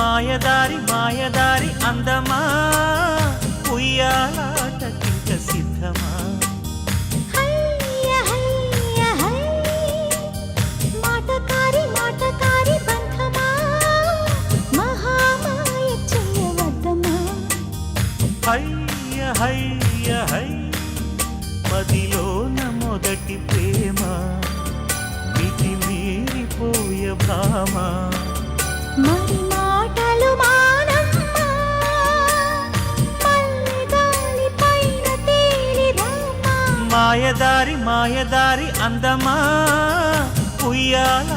మాయదారి మాయదారి అందమా ఉయ్యాలాటకింక సిద్ధమా మాటకారి మాటకారి బంధమా మహామాయ చేయవద్దమా హయ్య హయ్య హై మదిలోన మొదటి ప్రేమ మితి మీరిపోయ భామ మరి మాటలు మానమ్మా మల్లెగాలి పైన తేలి రామా మాయదారి మాయదారి అందమా ఉయ్యాల